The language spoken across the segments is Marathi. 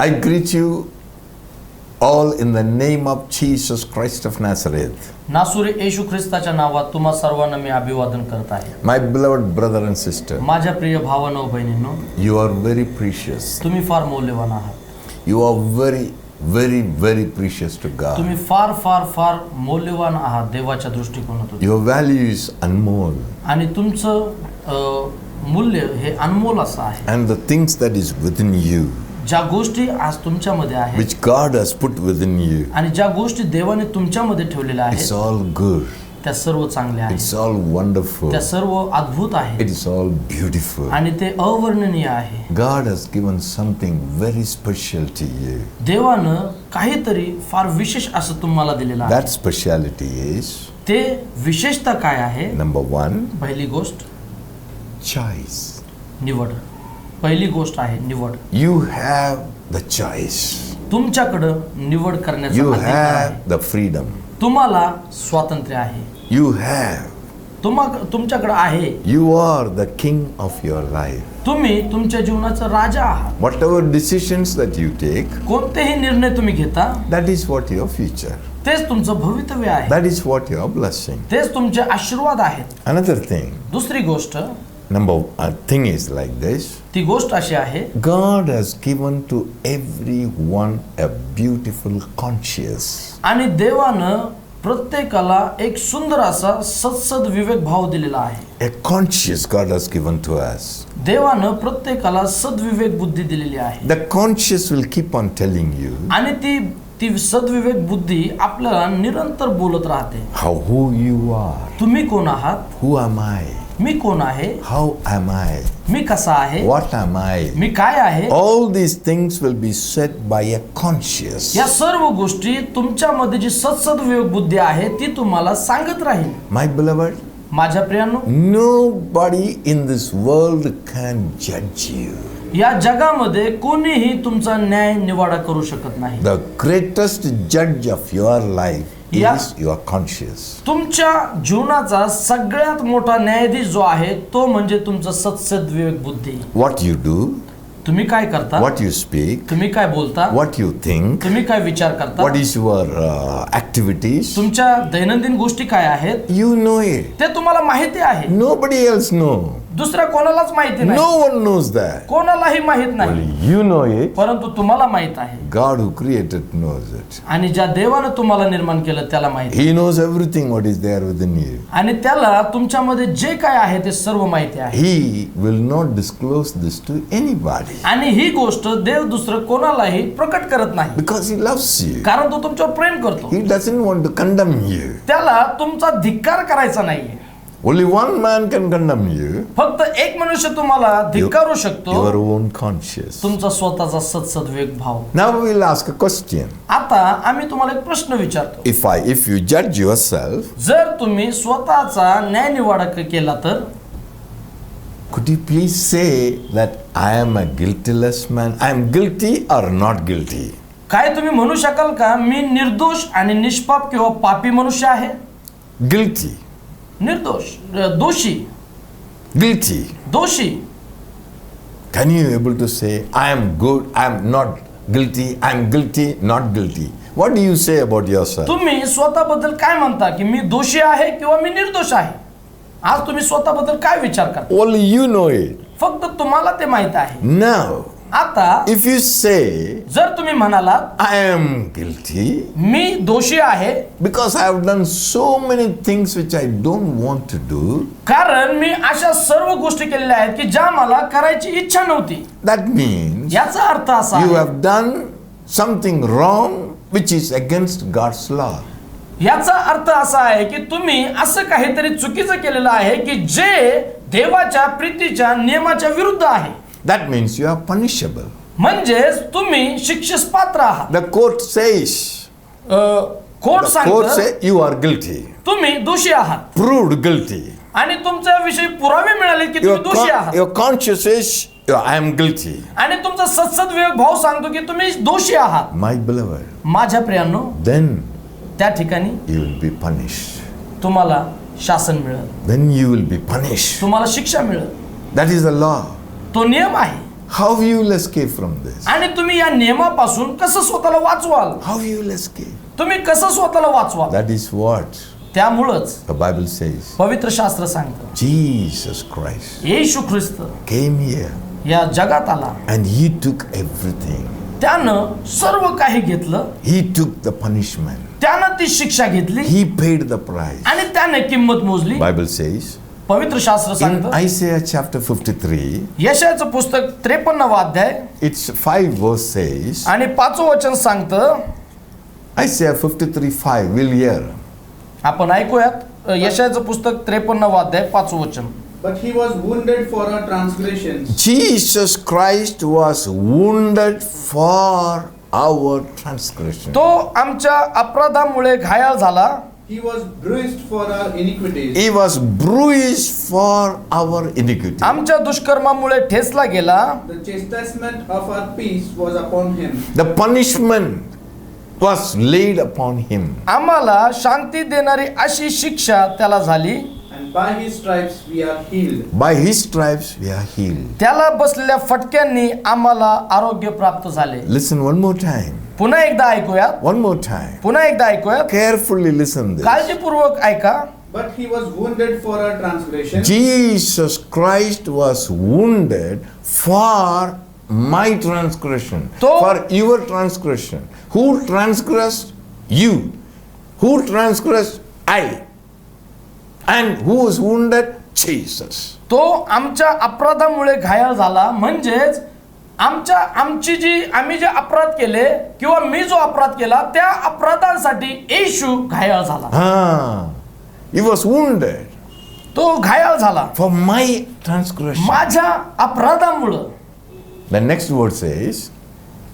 I greet you all in the name of Jesus Christ of Nazareth. नासुरे येशू ख्रिस्ताच्या नावात तुम्हा सर्वांना मी अभिवादन करत आहे. My beloved brother and sister, माझ्या प्रिय भावांनो बहिणींनो, you are very precious. तुम्ही फार मौल्यवान आहात. You are very, very, very precious to God. तुम्ही फार फार फार मौल्यवान आहात देवाच्या दृष्टिकोनातून. Your value is unmol. आणि तुमचं मूल्य हे अनमोल असं आहे. And the things that is within you, ज्या गोष्टी आज तुमच्यामध्ये आहेत which God has put within you, आणि ज्या गोष्टी देवाने तुमच्यामध्ये ठेवलेल्या it's आहेत all good. त्या सर्व चांगल्या आहेत. It's all wonderful. त्या सर्व अद्भुत आहेत It is all beautiful. आणि ते अवर्णनीय आहे. God has given something very special to you. देवानं काहीतरी फार विशेष असं तुम्हाला दिलेलं आहे. That speciality is, ते विशेषता काय आहे? number one, पहिली गोष्ट choice. निवड. पहिली गोष्ट आहे निवड. You have the choice. तुमच्याकडं निवड करण्याचा You अधिकार आहे. have the freedom. तुम्हाला स्वातंत्र्य आहे. You have. तुमच्याकडे आहे. You are the king of your life. तुम्ही तुमच्या जीवनाचा राजा आहात. Whatever decisions that you take, कोणतेही निर्णय तुम्ही घेता that is what your future. तेच तुमचं भवितव्य आहे. That is what your blessing. तेच तुमचे आशीर्वाद आहेत. Another thing, दुसरी गोष्ट, thing is like this. ती गोष्ट अशी आहे, God has given to everyone a beautiful conscience. आणि देवानं प्रत्येकाला एक सुंदर असा सत्सद विवेक भाव दिलेला आहे. A conscience God has given to us. देवानं प्रत्येकाला सद्विवेक बुद्धी दिलेली आहे. The conscience will keep on telling you आणि ती सद्विवेक बुद्धी आपल्याला निरंतर बोलत राहते. who you are. तुम्ही कोण आहात? Who am I? मी कोण आहे? How am I? मी कसा आहे? What am I? मी काय आहे? All these things will be said by a conscience. या सर्व गोष्टी तुमच्यामध्ये जी सद्विवेक बुद्धी आहे ती तुम्हाला सांगत राहील. My beloved, माझ्या प्रियांनो, nobody in this world can judge you. या जगामध्ये कोणीही तुमचा न्याय निवाडा करू शकत नाही. The greatest judge of your life is your conscience. तुमच्या जीवनाचा सगळ्यात मोठा न्यायाधीश जो आहे तो म्हणजे तुमचा सद्विवेक बुद्धी. What you do, तुम्ही काय करता? what you speak, तुम्ही काय बोलता? what you think, तुम्ही काय विचार करता? what is your activities, तुमच्या दैनंदिन गोष्टी काय आहेत you know it. ते तुम्हाला माहिती आहे. Nobody else know. दुसऱ्या कोणालाच माहिती नाही. No one knows that. कोणालाही माहित नाही. Only you know it. परंतु तुम्हाला माहित आहे. God who created knows it. आणि ज्या देवानं तुम्हाला निर्माण केलं त्याला माहिती. He knows everything what is there within you. आणि त्याला तुमच्यामध्ये जे काय आहे ते सर्व माहिती आहे. He will not disclose this to anybody. आणि ही गोष्ट देव दुसरं कोणालाही प्रकट करत नाही. Because he loves you. कारण तो तुमच्यावर प्रेम करतो. He doesn't want to condemn you. त्याला तुमचा धिक्कार करायचा नाहीये. Only one man can condemn you. फक्त एक मनुष्य तुम्हाला धिक्कारू शकतो. Your own conscience. तुमचा स्वतःचा सद्विवेक भाव. Now we will ask a question. आता आम्ही तुम्हाला एक प्रश्न विचारतो. If you judge yourself, जर तुम्ही स्वतःचा न्याय निवाडा केला तर could you please say that I am a guiltless man? I am guilty or not guilty? काय तुम्ही म्हणू शकाल का मी निर्दोष आणि निष्पाप किंवा पापी मनुष्य आहे? Guilty. निर्दोष, दोषी. Guilty. दोषी. Can you able to say I am good, I am not guilty, I am guilty, not guilty? What do you say about yourself? तुम्ही स्वतःबद्दल काय म्हणता की मी दोषी आहे किंवा मी निर्दोष आहे? आज तुम्ही स्वतःबद्दल काय विचार करता? Only you know it. फक्त तुम्हाला ते माहित आहे. Now, आता if you say जर तुम्ही म्हणालात I am guilty मी दोषी आहे because I have done so many things which I don't want to do, कारण मी अशा सर्व गोष्टी केलेल्या आहेत की ज्या मला करायची इच्छा नव्हती, that means याचा अर्थ असा you आहे have done something wrong which is against God's law. याचा अर्थ असा आहे की तुम्ही असं काहीतरी चुकीचं केलेलं आहे की जे देवाच्या प्रीतीच्या नियमाच्या विरुद्ध आहे. That means you are punishable. म्हणजेच तुम्ही शिक्षेस पात्र आहात. The court says, court the court सांगतं say you are guilty, तुम्ही दोषी आहात proved guilty. आणि तुमच्याविषयी पुरावे मिळाले की तुम्ही दोषी आहात. Your conscience says I am guilty. आणि तुमचा सद्विवेक भाव सांगतो की तुम्ही दोषी आहात. My beloved, माझ्या प्रियांनो, then त्या ठिकाणी you will be punished. तुम्हाला शासन मिळेल. Then you will be punished. तुम्हाला शिक्षा मिळेल. That is the law. तो नियम आहे. How you will escape from this? आणि तुम्ही या नियमापासून कसं स्वतःला वाचवाल? How you will escape? तुम्ही कसं स्वतःला वाचवाल? That is what त्यामुळंच the Bible says. पवित्र शास्त्र सांगतं Jesus Christ Yeshu Christ came here या जगात आला, and he took everything. त्यानं सर्व काही घेतलं, He took the punishment. त्यानं ती शिक्षा घेतली He paid the price. आणि त्याने किंमत मोजली. Bible says पवित्र शास्त्र in सांगतं Isaiah chapter 53, यशायाचं पुस्तक 53 अध्याय it's 5 verse says, आणि 5 वचन सांगतं. Isaiah 53:5, we'll hear. आपण ऐकूयात यशायाचं पुस्तक 53 अध्याय 5 वचन. But he was wounded for our transgressions. Jesus Christ was wounded for our transgression. तो आमच्या अपराधामुळे घायाळ झाला, He was bruised for our iniquities. He was bruised for our iniquity. आमच्या दुष्कर्मामुळे ठेचला गेला. The chastisement of our peace was upon him. The punishment was laid upon him. आम्हाला शांती देणारी अशी शिक्षा त्याला झाली. And by his stripes we are healed. By his stripes we are healed. त्याला बसलेल्या फटक्यांनी आम्हाला आरोग्य प्राप्त झाले. Listen one more time. पुन्हा एकदा ऐकूयात. One more time. पुन्हा एकदा ऐकूयात. Carefully listen this. काळजीपूर्वक ऐका. But he was wounded for our transgressions. Jesus Christ was wounded for my transgression, So- for your transgression. Who transgressed? You. Who transgressed? I. And who was wounded? Jesus. तो आमच्या अपराधामुळे घायाळ झाला, म्हणजेच आम्ही जे अपराध केले किंवा मी जो अपराध केला त्या अपराधांसाठी येशू घायाळ झाला. He was wounded तो घायाळ झाला for my transgression. माझ्या अपराधामुळं. The next word says,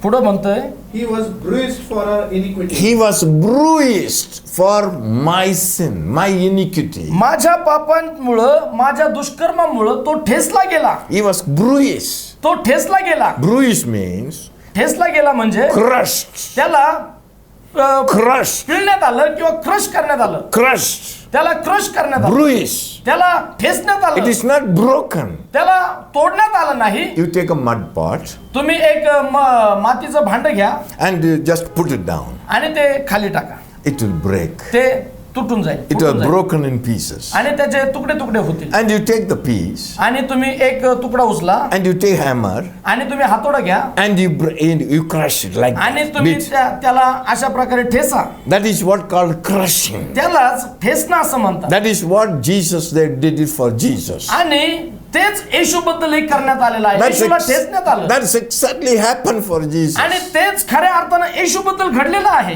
पुढे म्हणतोय He was bruised for our iniquities. he was bruised for my sin, my iniquity. माझ्या पापांमुळं, माझ्या दुष्कर्मामुळं तो ठेचला गेला. He was bruised. तो ठेचला गेला. Bruised means ठेचला गेला म्हणजे crushed, त्याला crushed, पिळण्यात आलं किंवा क्रश करण्यात आलं. crushed, त्याला क्रश करण्यात आलं. bruised. त्याला ठेचण्यात It आलं. is not broken. त्याला तोडण्यात आलं नाही. You take a mud pot तुम्ही एक मातीचं भांड घ्या and you just put it down. आणि ते खाली टाका. It will break. ते तुटून जाईल. It फुटून was जाईल. broken in pieces. आणि त्याचे तुकडे तुकडे होतील. And you take the piece आणि तुम्ही एक तुकडा उचला and you take hammer आणि तुम्ही हातोडा घ्या and you crush it like आणि that. तुम्ही Beat. त्याला अशा प्रकारे ठेसा. That is what called crushing. त्यालाच ठेसणं असं म्हणतात. That is what Jesus, they did it for Jesus. आणि तेच येशूबद्दल करण्यात आलेलं आहे. That's, येशूला ठेचण्यात आलं. that's exactly happened for Jesus. आणि तेच खऱ्या अर्थानं येशूबद्दल घडलेलं आहे.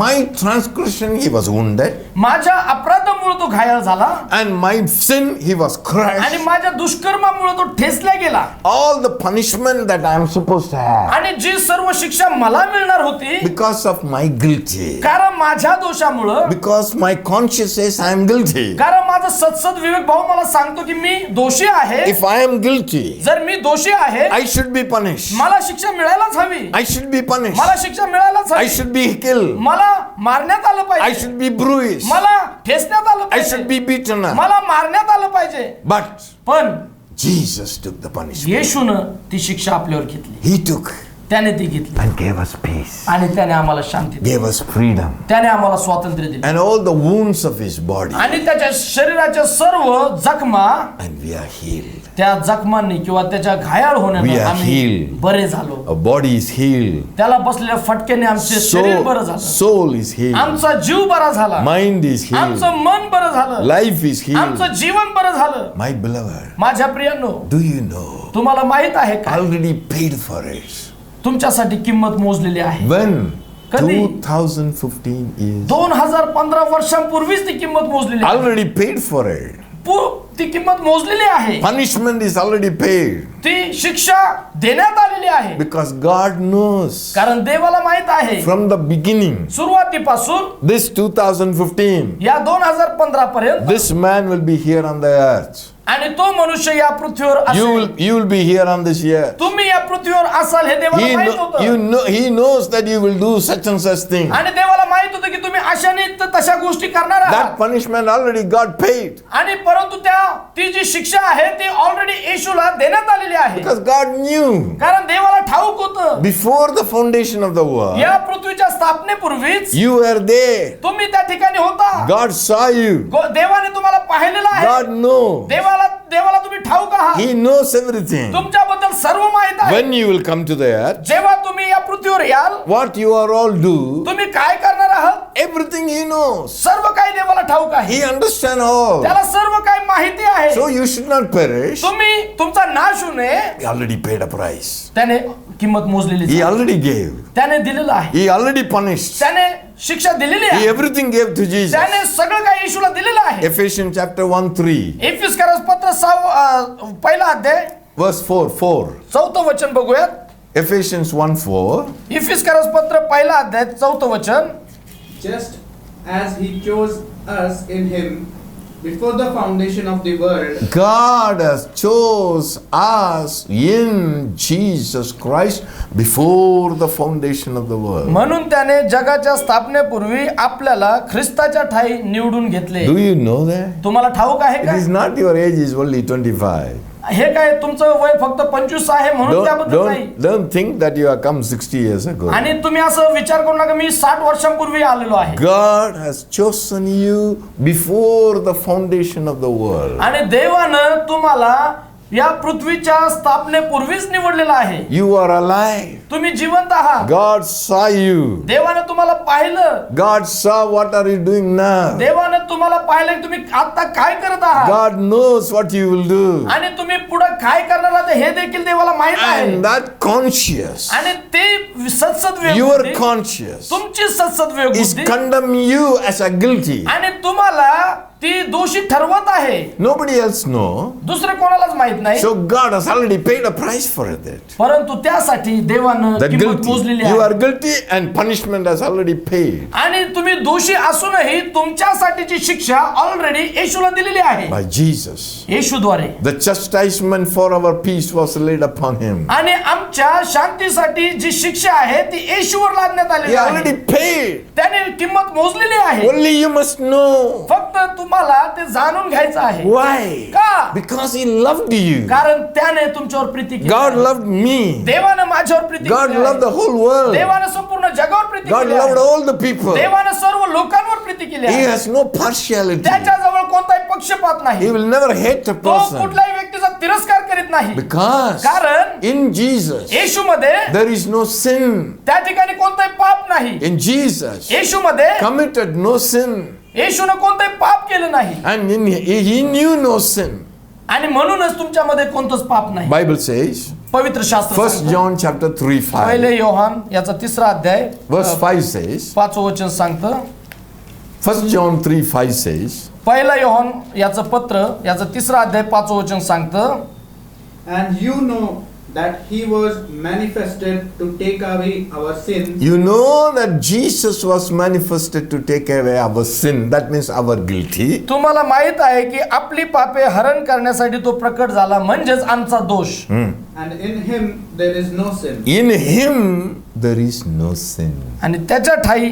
My transgression, he was wounded, माझ्या अपराधामुळे तो घायाळ झाला and my sin, he was आणि crushed. माझ्या दुष्कर्मामुळे तो ठेचला गेला. All the punishment that I am supposed to have आणि जी सर्व शिक्षा मला मिळणार होती because of my guilty, कारण माझ्या दोषामुळं, because my conscience says I am guilty. कारण माझा सत्सद विवेक भाऊ मला सांगतो की मी दोषी आहे. If I am guilty, जर मी दोषी आहे I should be punished. मला शिक्षा मिळायलाच हवी. I should be punished. मला शिक्षा मिळायलाच I हवी. should be killed. मला मारण्यात आलं I पाहिजे. should be bruised. मला ठेचण्यात आलं I should पाहिजे. be beaten up. मला मारण्यात आलं पाहिजे. But पण Jesus took the punishment. येशूनं ती शिक्षा आपल्यावर घेतली. He took त्याने ती घेतली and gave us peace, आणि त्याने आम्हाला शांती दिली. gave us freedom, त्याने आम्हाला स्वातंत्र्य दिले and all the wounds of his body, आणि त्याच्या शरीराच्या सर्व जखमा, and we are healed. त्या जखमांनी किंवा त्याच्या घायाळ We होण्याने are आम्ही healed. बरे झालो. Our body is healed. त्याला बसलेल्या फटक्याने आमचे शरीर बरं झालं. Soul is healed. आमचा जीव बरा झाला. Mind is healed. आमचं मन बरं झालं. Life is healed. आमचं जीवन बरं झालं. My beloved, माझ्या प्रियांनो, do you know? तुम्हाला माहित आहे का Already paid for it. तुमच्यासाठी किंमत मोजलेली आहे. When कधी? 2015 is 2015 वर्षांपूर्वीच ती किंमत मोजलेली आहे. already paid for it. ती किंमत मोजलेली आहे. Punishment is already paid ती शिक्षा देण्यात आलेली आहे. because God knows कारण देवाला माहित आहे from the beginning, सुरुवातीपासून this 2015, या 2015 पर्यंत this man will be here on the earth. आणि तो मनुष्य या पृथ्वीवर You असेल. will be here on this earth. तुम्ही या पृथ्वीवर असाल हे देवाला माहित होतं. He knows that you will do such and such thing. आणि देवाला माहित होतं की तुम्ही अशाने तशा गोष्टी करणार आहात. That punishment already got paid. आणि परंतु ती जी शिक्षा आहे ती ऑलरेडी येशूला देण्यात आलेली आहे. Because God knew कारण देवाला ठाऊक होतं before the foundation of the world, या पृथ्वीच्या स्थापनेपूर्वीच you were there. तुम्ही त्या ठिकाणी होता. God saw you. देवाने तुम्हाला पाहिलेलं आहे. God knows. देवाला तुम्ही ठाऊक आहात. He knows everything. तुमच्याबद्दल सर्व माहित आहे. When you will come to the earth, जेव्हा तुम्ही या पृथ्वीवर याल, what you are all do, तुम्ही काय करणार आहात, everything He knows. सर्व काही देवाला ठाऊक आहे. He understands all. त्याला सर्व काही माहिती आहे. So you should not perish. तुम्ही तुमचा नाश होऊ नये. He already paid a price. त्याने किंमत मोजलेली He आहे. already gave. त्याने दिलेलं आहे. He already punished. त्याने शिक्षा दिलेली He आहे. everything gave to Jesus. त्याने सगळं काही येशूला दिलेलं आहे. Ephesians chapter 1:3, एफिसकरास पत्र 6 पहिला अध्याय verse 4. चौथं वचन बघूयात. Ephesians 1:4. एफिसकरास पत्र पहिला अध्याय चौथं वचन. Just as he chose us in him before the foundation of the world, God has chose us in Jesus Christ before the foundation of the world. म्हणून त्याने जगाच्या स्थापनेपूर्वी आपल्याला ख्रिस्ताच्या ठाई निवडून घेतले. Do you know that? तुम्हाला ठाऊक आहे It का? is not your age is only 25. हे काय तुमचं वय फक्त 25 आहे म्हणून त्याबद्दल नाही. Don't think that you have come 60 years ago. आणि तुम्ही असं विचार करू नका मी 60 वर्षांपूर्वी आलेलो आहे. God has chosen you before the foundation of the world. आणि देवानं तुम्हाला या पृथ्वीच्या स्थापनेपूर्वीच निवडलेलं आहे. You are alive. तुम्ही जिवंत आहात. God saw you. देवानं तुम्हाला पाहिलं. God saw what are you doing now. देवानं तुम्हाला पाहिलं की तुम्ही आता काय करत आहात. God knows what you will do. आणि तुम्ही पुढे काय करणार आहात हे देखील देवाला माहित आहे. And that conscious, आणि ते सत्सद your विवेक conscious तुमची सत्सद विवेक is बुद्धी condemn you as a guilty. आणि तुम्हाला ती दोषी ठरवत आहे. Nobody else know. दुसरं कोणालाच माहित नाही. So God has already paid a price for it. परंतु त्यासाठी देवानं The किंमत guilty. मोजलेली You आहे. are guilty and punishment has already paid आणि तुम्ही दोषी असूनही तुमच्यासाठीची शिक्षा ऑलरेडी येशूला दिलेली आहे. by Jesus. येशूद्वारे. The chastisement for our peace was laid upon him. आणि आमच्या शांतीसाठी जी शिक्षा आहे ती येशूवर लादण्यात He आलेली already आहे. paid. त्याने किंमत मोजलेली आहे. Only you must know. फक्त तुम्हाला ते जाणून घ्यायचं आहे. Why? का? Because he loved you. कारण त्याने तुमच्यावर प्रीती केली God आहे. loved me. देवानं माझ्यावर प्रीती God केली loved the आहे. whole world. देवानं संपूर्ण जगावर प्रीती God केली loved आहे. all the people. देवानं सर्व लोकांवर प्रीती केली He आहे. has no partiality. त्याच्याजवळ कोणताही पक्षपात He नाही. will never hate a तो person. कुठल्याही व्यक्तीचा तिरस्कार करीत नाही. Because कारण in Jesus येशूमध्ये there is no sin. त्या ठिकाणी कोणताही पाप नाही. In Jesus येशूमध्ये committed no sin. येशूनं कोणताही पाप केलं नाही. And he knew no sin. आणि म्हणूनच तुमच्यामध्ये कोणतंच पाप नाही. Bible says, पवित्र शास्त्र 1 सांगतं. John chapter 3:5. पहिले योहान याचा 3रा अध्याय Verse 5 says, 5वं वचन सांगतं. 1 John 3:5 says, पहिला योहान याचं पत्र याचं 3रा अध्याय 5वं वचन सांगतं. and you know that he was manifested to take away our sins, you know that Jesus was manifested to take away our sin. That means our guilty. तुम्हाला माहित आहे की आपली पापे हरण करण्यासाठी तो प्रकट झाला म्हणजेच आमचा दोष. and in him there is no sin. In him there is no sin. आणि त्याच्या ठाई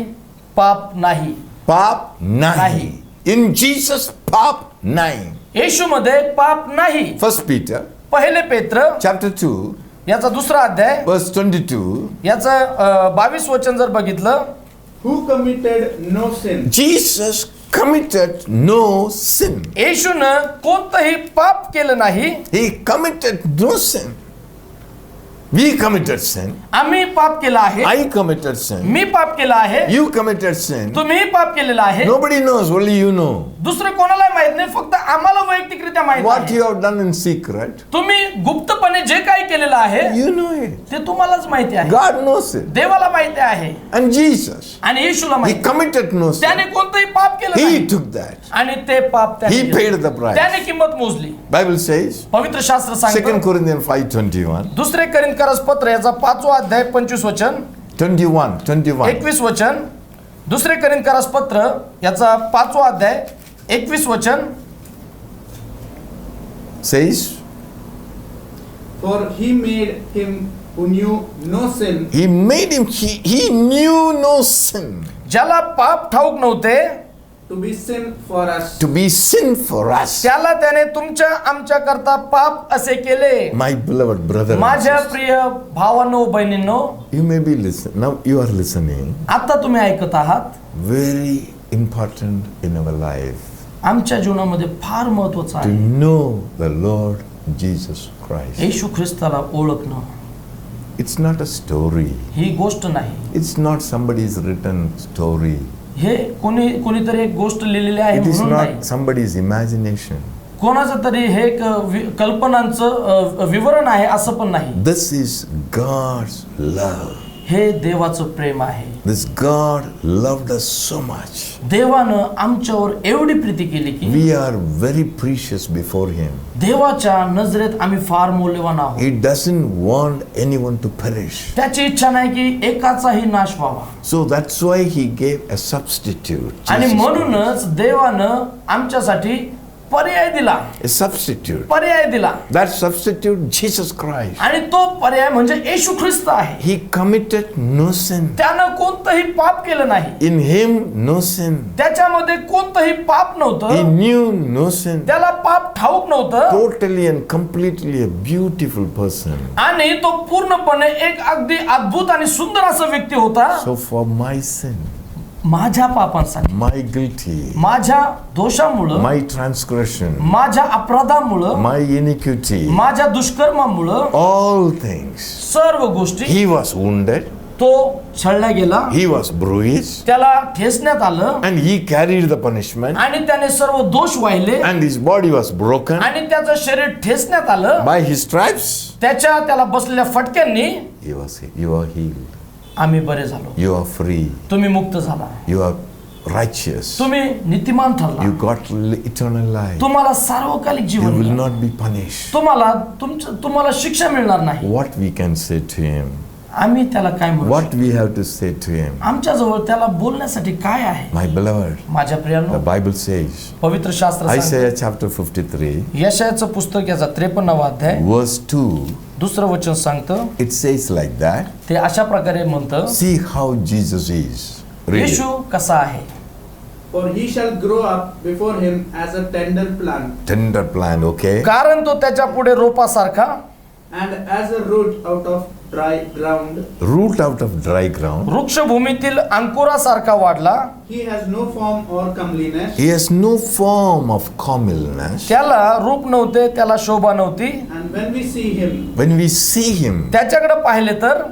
पाप नाही. पाप नाही. नाही. In Jesus पाप नाही. येशूमध्ये पाप नाही. 1 Peter पहिले पेत्र chapter 2 याचा 2रा अध्याय verse 22. याचं 22 वचन जर बघितलं. Who committed no sin, Jesus committed no sin. येशूनं कोणतंही पाप केलं नाही. He committed no sin. We committed sin. आम्ही पाप केलं आहे. I committed sin. मी पाप केलं आहे. You committed sin. तुम्ही पाप केलेलं आहे. Nobody knows, only you know. दुसरं कोणालाही माहित नाही, फक्त आम्हाला वैयक्तिकरित्या माहित What आहे. you have done in secret, तुम्ही गुप्तपणे जे काही केलेलं आहे you know it. ते तुम्हालाच माहिती आहे. God knows it. देवाला माहिती आहे. And Jesus, आणि येशूला He माहिती. committed no sin. त्याने कोणतंही पाप केलं He नाही. took that. आणि ते पाप त्याने He केलं. paid the price. त्याने किंमत मोजली. Bible says, पवित्र शास्त्र 2 सांगतं. Corinthians 5:21. दुसरे करिंथकरास पत्र याचा 5वा अध्याय 25 वचन 21. 21 वचन. दुसरे करिंथकरास पत्र याचा 5वा अध्याय 21 वचन Says, for he made him who knew no sin, He made him, he knew no sin. ज्याला पाप ठाऊक नव्हते to be sin for us. To be sin for us. त्याला त्याने तुमच्या आमच्या करता पाप असे केले. My beloved brother, and माझ्या sister, प्रिय भावांनो बहिणींनो, you may be listening. Now you are listening. आता तुम्ही ऐकत आहात. Very important in our life आमच्या जीवनामध्ये फार महत्वाचं to आहे know the Lord Jesus Christ. येशू ख्रिस्ताला ओळखणं. It's not a story. ही गोष्ट नाही. It's not somebody's written story. हे कोणीतरी एक गोष्ट लिहिलेली आहे It is म्हणून नाही. not somebody's imagination. कोणाचं तरी हे एक कल्पनांचं विवरण आहे असं पण नाही. This is God's love. हे देवाचं प्रेम आहे. This God loved us so much. देवानं आमच्यावर एवढी प्रीती केली की We are very precious before Him. देवाच्या नजरेत आम्ही फार मौल्यवान आहोत. He doesn't want anyone to perish. त्याची इच्छा नाही की एकाचाही नाश व्हावा. So that's why He gave a substitute. आणि Jesus म्हणूनच देवानं आमच्यासाठी पर्याय दिला. Christ. A substitute. पर्याय दिला. That substitute, Jesus Christ. आणि तो पर्याय म्हणजे येशू ख्रिस्त आहे. He committed no sin. त्यानं कोणतंही पाप केलं नाही. In Him, no sin. त्याच्यामध्ये कोणतंही पाप He नव्हतं. knew no sin. त्याला पाप ठाऊक नव्हतं. Totally and completely a beautiful person. आणि तो पूर्णपणे एक अगदी अद्भुत आणि सुंदर असा व्यक्ती होता. So for my sin, माझ्या पापांसाठी, my guilty, माझ्या दोषामुळं, my transgression, माझ्या अपराधामुळं, my iniquity, माझ्या दुष्कर्मामुळं, all things. सर्व गोष्टी He was wounded, तो छळला गेला. He was bruised, त्याला ठेचण्यात आलं and He carried the punishment, आणि त्याने सर्व दोष वाहिले and His body was broken. आणि त्याचं शरीर ठेचण्यात आलं. By His stripes, त्याला बसलेल्या फटक्यांनी you are healed. आम्ही बरे झालो. You are free. तुम्ही मुक्त झाला. You are righteous. तुम्ही नीतिमान ठरला. You got eternal life. तुम्हाला सार्वकालिक You जीवन will मिळालं. not be punished. तुम्हाला शिक्षा मिळणार नाही. What we can say to Him? आम्ही त्याला काय म्हणू? What we have to say to Him? आमच्या जवळ त्याला बोलण्यासाठी काय आहे? My beloved, माझ्या the प्रियांनो, Bible says, पवित्र शास्त्र सांगते, Isaiah chapter 53, यशायाचं पुस्तक याचा 53वा अध्याय verse 2, दुसरं वचन सांगतं. it says like that. ते अशा प्रकारे म्हणतं, See how Jesus is. Read it. येशू कसा आहे? For he shall grow up before him as a tender plant, Tender plan, okay? कारण तो त्याच्या पुढे रोपासारखा and as a root out of dry ground. Root out of dry ground. वृक्षभूमीतील अंकुरासारखा वाढला. He has no form or comeliness, He has no form of comeliness. त्याला रूप नव्हते, त्याला शोभा नव्हती. and when we see him, When we see Him, त्याच्याकडे पाहिले तर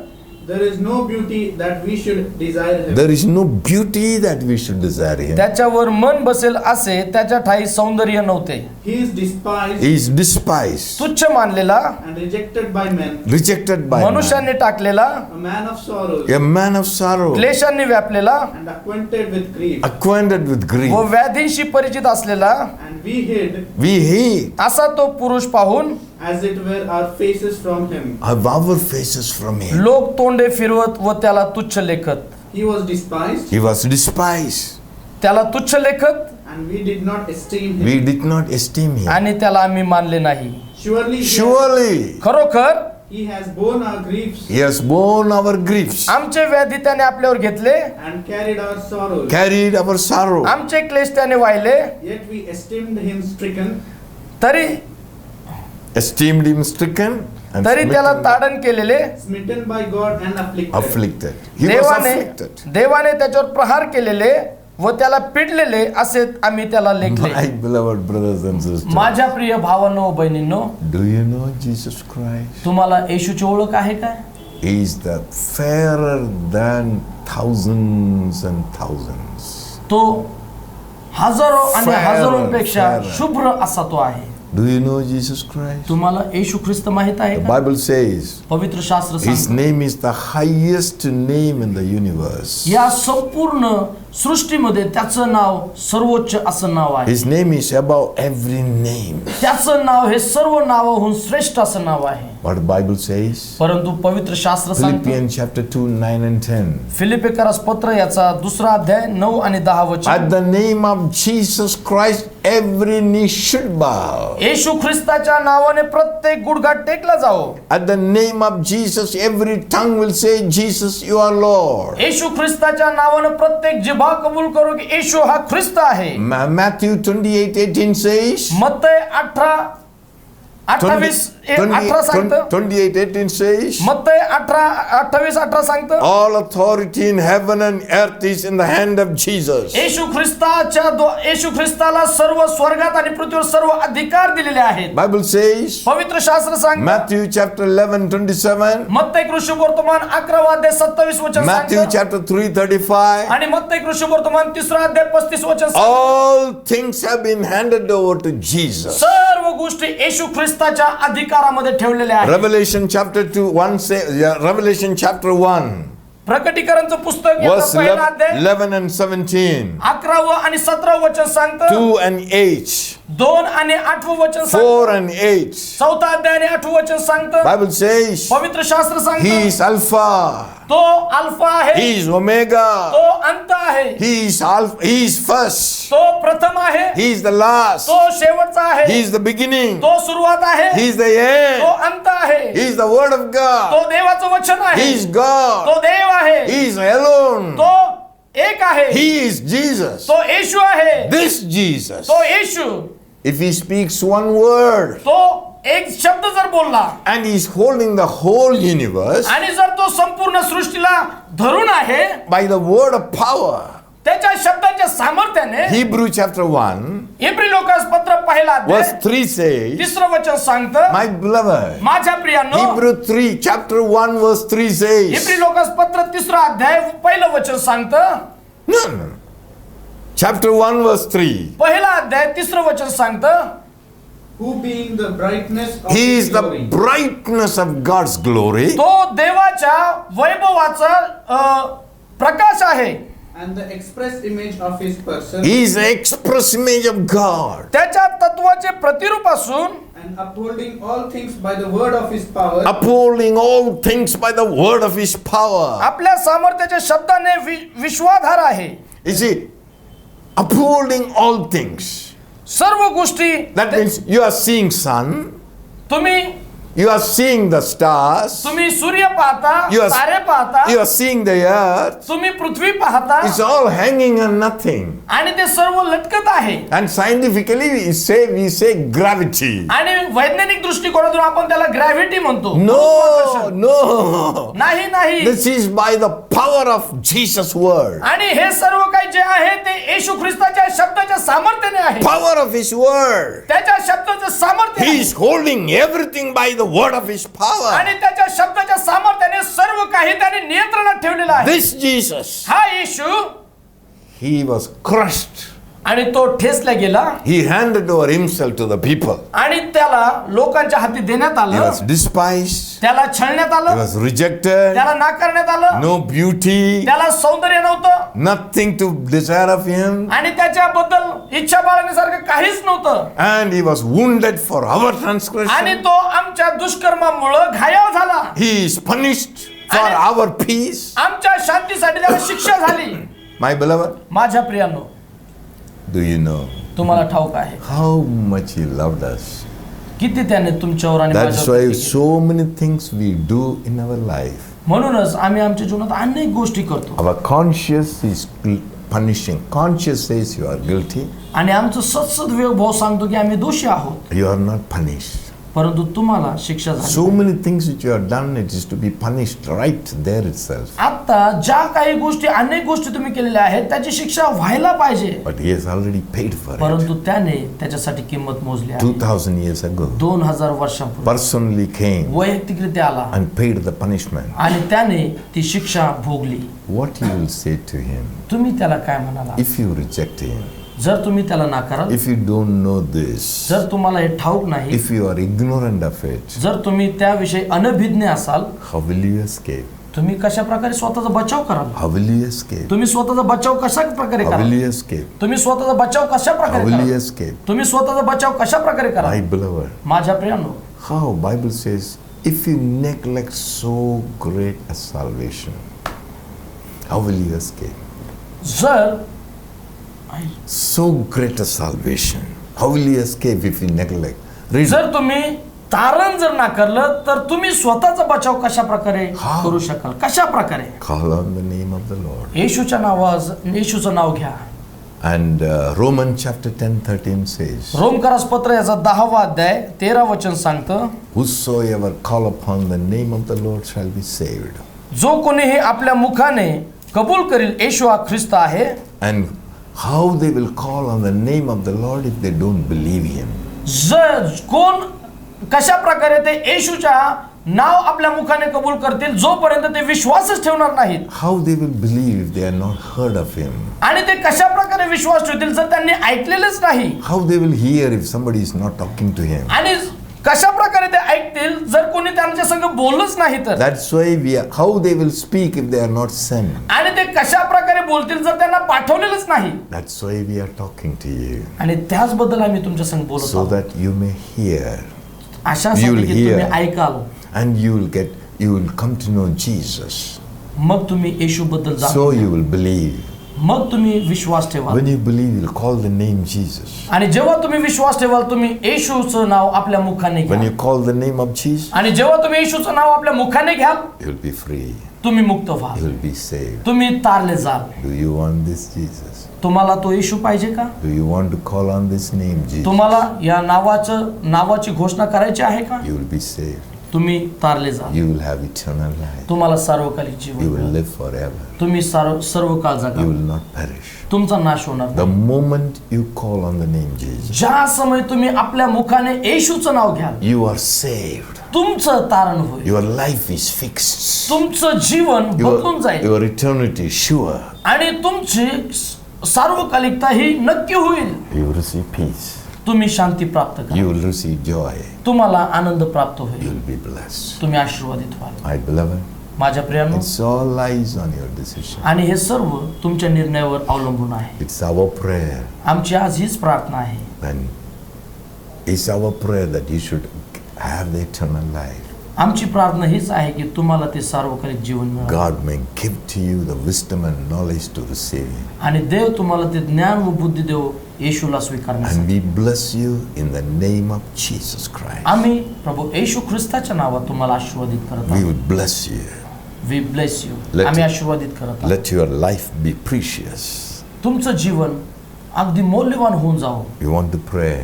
there is no beauty that we should desire him. there is no beauty that we should desire Him. त्याच्यावर मन बसेल असे त्याच्या ठाई सौंदर्य नव्हते. He is despised He is despised, तुच्छ मानलेला, and rejected by men, rejected by man, मनुष्याने टाकलेला, a man of sorrows, a man of sorrow, क्लेशांनी व्यापलेला and acquainted with grief. acquainted with grief. व व्याधींशी परिचित असलेला And we hid, We hate असा तो पुरुष पाहून as it were, our faces from him. our faces from Him. लोक तोंडे फिरवत व त्याला तुच्छ लेखत. He was despised, He was despised. त्याला तुच्छ लेखत and we did not esteem him. We did not esteem Him. आणि त्याला आम्ही मानले नाही. Surely खरोखर he has borne our griefs He has borne our griefs, आमचे व्याधी त्याने आपल्यावर घेतले, and carried our sorrows. carried our sorrow. आमचे क्लेश त्याने वाहिले, Yet we esteemed him stricken, तरी Esteemed Him stricken and तरी त्याला smitten, ताडण केलेले, smitten by God and afflicted. afflicted. He was देवाने afflicted. देवाने त्याच्यावर प्रहार केलेले व त्याला पिडलेले असे आम्ही त्याला लेखले. My beloved brothers and sisters, माझ्या प्रिय भावांनो बहिणींनो, do you know Jesus Christ? तुम्हाला येशूची ओळख आहे काय? He is the fairer than thousands and thousands. तो हजारो आणि Fairer, हजारोंपेक्षा fairer. शुभ्र असा तो आहे. Do you know Jesus Christ? तुम्हाला येशू ख्रिस्त माहित आहे The का? Bible says पवित्र शास्त्र His सांगतं, name is the highest name in the universe. या संपूर्ण सृष्टीमध्ये त्याचं नाव सर्वोच्च असं नाव आहे. His name is above every name. त्याचं नाव हे सर्व नावाहून श्रेष्ठ असं नाव आहे. What the Bible says? परंतु पवित्र शास्त्र सांगते, Philippians chapter 2, 9 and 10. फिलिप्पिकरास पत्र याचा 2 अध्याय 9 आणि 10 वचन. At the name of Jesus Christ, every knee should bow. येशू ख्रिस्ताच्या नावाने प्रत्येक गुडघा टेकला जावो. At the name of Jesus, every tongue will say, Jesus, you are Lord. येशू ख्रिस्ताच्या नावाने प्रत्येक जिभा कबूल करो की येशू हा ख्रिस्त आहे. Matthew 28:18 says, मत्तय 18 सांगतं. 28:18 says, मत्तय 28:18 सांगतं, all authority in heaven and earth is in the hand of Jesus. येशू ख्रिस्ताला सर्व स्वर्गात आणि पृथ्वीवर सर्व अधिकार दिलेले आहेत. Bible says, पवित्र शास्त्र सांगतं, Matthew chapter 11:27, मत्तय कृष्णवर्तमान 11 अध्याय 27 वचन Matthew सांगतं, chapter 3:35, आणि मत्तय कृष्णवर्तमान 3 अध्याय 35 वचन सांगतं. all things have been handed over to Jesus. सर्व गोष्टी येशू ख्रिस्ताच्या अधिकारामध्ये ठेवलेल्या आहेत. Revelation chapter 2, 1 say, Revelation chapter 1, प्रकटीकरणचं पुस्तक याचा verse पहिला अध्याय 11 and 17, 11 आणि 17 वचन सांगतं. 2 and 8, 2 आणि 8 वचन 4 सांगतं. and 8. 4 अध्याय आणि 8 वचन सांगतं. Bible says, पवित्र शास्त्र He सांगतं, is Alpha, तो अल्फा आहे, He is Omega, तो अंत आहे, He is Alpha, He is first, तो प्रथम आहे, He is the last, तो शेवटचा He आहे, is the beginning, तो सुरुवात आहे, He is the तो end, अंत आहे, He is the Word of तो God, देवाचं वचन He आहे, is God, तो देव आहे, He is alone, तो एक आहे, He is Jesus. तो येशू आहे, This Jesus, तो येशू, if He speaks one word तो एक शब्द जर बोलला and He is holding the whole universe आणि जर तो संपूर्ण सृष्टीला धरून आहे by the word of power. त्याच्या शब्दाच्या सामर्थ्याने, Hebrew chapter 1, इब्री लोकास पत्र पहिला verse अध्याय 3 says, 3 वचन सांगतं, my beloved, माझ्या प्रियांनो, Hebrew 3 chapter 1 verse 3 says, इब्री लोकास पत्र 3 अध्याय पहिलं वचन सांगतं, no. Chapter 1 verse 3. पहिला अध्याय 3 वचन सांगतं, who being the brightness of He his is the glory brightness of God's glory तो देवाच्या वैभवाचा प्रकाश आहे, and the express image of his person, He is the express image of God. त्याच्या तत्वाचे प्रतिरूप असून and upholding all things by the word of his power, Upholding all things by the word of His power. आपल्या सामर्थ्याच्या शब्दाने विश्वाधार आहे. You see, upholding all things. सर्व गोष्टी, That means you are seeing sun, तुम्ही you are seeing the stars, तुम्ही सूर्य पाहता, You are- तारे पाहता, you are seeing the earth. तुम्ही पृथ्वी पाहता, It's all hanging on nothing. आणि ते सर्व लटकत आहे. And scientifically we say gravity. आणि वैज्ञानिक दृष्टिकोनातून आपण त्याला ग्रॅव्हिटी म्हणतो. No, no. नाही नाही, This is by the power of Jesus' word. आणि हे सर्व काही जे आहे ते येशू ख्रिस्ताच्या शब्दाच्या सामर्थ्याने आहे. Power of His word. त्याच्या शब्दाचं सामर्थ्य He आहे. is holding everything by the word of His power. आणि त्याच्या शब्दाच्या सामर्थ्याने सर्व काही त्याने नियंत्रणात ठेवलेलं आहे. This Jesus, हा येशू, He was crushed. आणि तो ठेचला गेला, He handed over Himself to the people. आणि त्याला लोकांच्या हाती देण्यात He आलं, was despised. त्याला छळण्यात He आलं, was rejected. त्याला नाकारण्यात आलं, No beauty. त्याला सौंदर्य नव्हतं, Nothing to desire of Him. आणि त्याच्याबद्दल इच्छा बाळगण्यासारखं काहीच नव्हतं, And He was wounded for our आणि transgression. तो आमच्या दुष्कर्मामुळं घायाळ झाला, He is punished for our peace. आमच्या शांतीसाठी त्याला शिक्षा झाली. My beloved, माझ्या प्रियांनो, do you know तुम्हाला ठाऊक आहे how much He loved us? किती त्याने तुमच्यावर आणि That's माझ्यावर why केले. so many things we do in our life. म्हणूनच आम्ही आमच्या जीवनात अनेक गोष्टी करतो, Our conscience is punishing. Conscience says you are guilty. आणि आमचं सतसत भाव सांगतो की आम्ही दोषी आहोत, You are not punished. परंतु तुम्हाला शिक्षा झाली. So many things which you have done, it is to be punished right there itself. आता ज्या काही गोष्टी, अनेक गोष्टी तुम्ही केलेल्या आहेत त्याची शिक्षा व्हायला पाहिजे, But He has already paid for it. परंतु त्याने त्याच्यासाठी किंमत मोजली आहे. 2000 years ago, 2000 वर्षांपूर्वी personally came वैयक्तिकरित्या आला and paid the punishment. आणि त्याने ती शिक्षा भोगली. What you will say to Him तुम्ही त्याला काय म्हणाला? if you reject Him? जर तुम्ही त्याला नाकाराल, If you don't know this, जर तुम्हाला हे ठाऊक नाही, if you are ignorant of it, जर तुम्ही त्याविषयी अनभिज्ञ असाल, how will you escape? तुम्ही कशा प्रकारे स्वतःचा बचाव कराल? How will you escape? तुम्ही स्वतःचा बचाव कशा प्रकारे How will कराल? you escape? तुम्ही स्वतःचा बचाव कशा How प्रकारे will you कराल? escape? तुम्ही स्वतःचा बचाव कशा प्रकारे My कराल? beloved, माझ्या प्रियांनो, how Bible says If you neglect so great a salvation, how will you escape? जर So great a salvation. How will you escape if you neglect? Read. जर तुम्ही तारण जर नाकारलं तर तुम्ही स्वतःचा बचाव कशा प्रकारे हा. करू शकाल? कशा प्रकारे? Call on the name of the Lord. येशूचं नाव घ्या. And Romans chapter 10:13 says, रोमकरास पत्र याचा 10वा अध्याय 13 वचन सांगतं, whosoever call upon the name of the Lord shall be saved. जो कोणीही आपल्या मुखाने कबूल करील येशू हा ख्रिस्त आहे. And how they will call on the name of the Lord if they don't believe him? कोण कशा प्रकारे ते येशूच्या नाव आपल्या मुखाने कबूल करतील जोपर्यंत ते विश्वासच ठेवणार नाहीत. How they will believe if they are not heard of him? आणि ते कशा प्रकारे विश्वास ठेवतील जर त्यांनी ऐकलेलेच नाही. How they will hear if somebody is not talking to him? आणि कशा प्रकारे ते ऐकतील जर कोणी त्यांच्या संग बोललंच नाही तर. That's why how they will speak if they are not sent? आणि ते कशा प्रकारे बोलतील जर त्यांना पाठवलेलंच नाही. That's why we are talking to you, आणि त्याचबद्दल आम्ही तुमच्या संग बोलत so आहोत. that you may hear अशासाठी you'll की तुम्ही hear. ऐकाल and you will come to know Jesus. मग तुम्ही येशूबद्दल So जाणून you will believe. मग तुम्ही विश्वास ठेवाल. When you believe, you'll call the name Jesus. आणि जेव्हा तुम्ही विश्वास ठेवाल तुम्ही येशूचं नाव आपल्या मुखाने When घ्या. you call the name of Jesus, आणि जेव्हा तुम्ही येशूचं नाव आपल्या मुखाने घ्याल you'll be free. तुम्ही मुक्त व्हाल. You'll be saved. तुम्ही तारले जाल. Do you want this Jesus? तुम्हाला तो येशू पाहिजे का? Do you want to call on this name Jesus? तुम्हाला या नावाची घोषणा करायची आहे का? You will be saved. तुम्ही तारले जाल. You will have eternal life. तुम्हाला सार्वकालिक You जीवन will मिळेल. live forever. तुम्ही सर्व काळ जगा. You will not perish. तुमचा नाश होणार The नाही. moment you call on the name Jesus, ज्या समय तुम्ही आपल्या मुखाने येशूचं नाव घ्याल you are saved. तुमचं तारण होईल. Your life is fixed. तुमचं जीवन बदलून जाईल Your eternity is sure. आणि तुमची सार्वकालिकता ही नक्की होईल. You will receive peace. तुम्ही शांती प्राप्त करा. You will receive joy. तुम्हाला आनंद प्राप्त होईल. You will be blessed. तुम्ही आशीर्वादित व्हाल. My beloved, माझ्या प्रियानो, it's all lies on your decision. आणि हे सर्व तुमच्या निर्णयावर अवलंबून आहे. It's our prayer. आमची आज हीच प्रार्थना आहे. And it's our prayer that you should have the eternal life. आमची प्रार्थना हीच आहे की तुम्हाला ते सार्वकालिक जीवन मिळावं. God may give to you the wisdom and knowledge to receive it. आणि देव तुम्हाला ते ज्ञान व बुद्धी देव येशूला स्वीकारण्यासाठी. And we bless you in the name of Jesus Christ. आम्ही प्रभू येशू ख्रिस्ताच्या नावात तुम्हाला आशीर्वादित करत We आहोत. will bless you. We bless you. Let- आम्ही आशीर्वादित करत आहोत. Let your life be precious. तुमचं जीवन अगदी मौल्यवान होऊन जावं. We want to pray.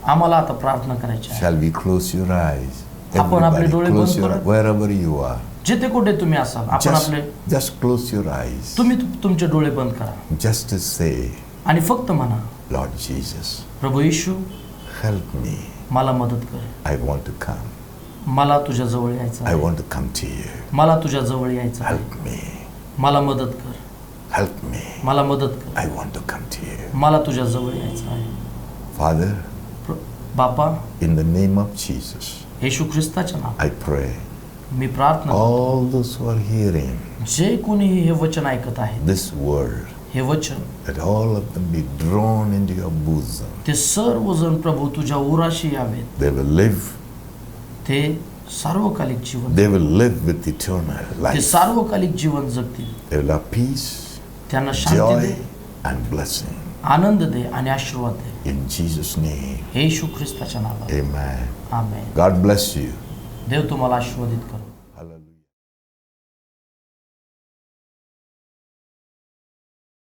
आम्हाला आता प्रार्थना करायची आहे. Shall we close your eyes? आपण आपले Everybody, डोळे close बंद your करा. wherever you are. जिथे कुठे तुम्ही असाल आपण Just, आपले just close your eyes. तुम्ही तुमचे डोळे बंद करा Just to say, आणि फक्त म्हणा, Lord Jesus, प्रभू येशू help me. मला मदत कर. I want to come. मला तुझ्या जवळ यायचं I आहे. want to come to you. मला तुझ्या जवळ यायचं आहे. Help me. मला मदत कर. Help me. मला मदत कर. I want to come to you. मला तुझ्या जवळ यायचं आहे. Father, बापा, in the name of Jesus, येशू ख्रिस्ताच्या नाव I pray मी प्रार्थना करतो. all those who are hearing जे कोणीही हे वचन ऐकत आहे, this word, हे वचन, that all of them be drawn into your bosom. ते सर्वजण प्रभू तुझ्या उराशी यावेत. They will live. ते सार्वकालिक जीवन, They will live with eternal ते life. सार्वकालिक Jeevan जगतील. They will have peace, त्यांना शांती joy, दे, and blessing. आनंद दे आणि आशीर्वाद दे. In Jesus' name, येशू ख्रिस्ताच्या नावात amen. Amen. God bless you. देव तुम्हाला आशीर्वादित करो.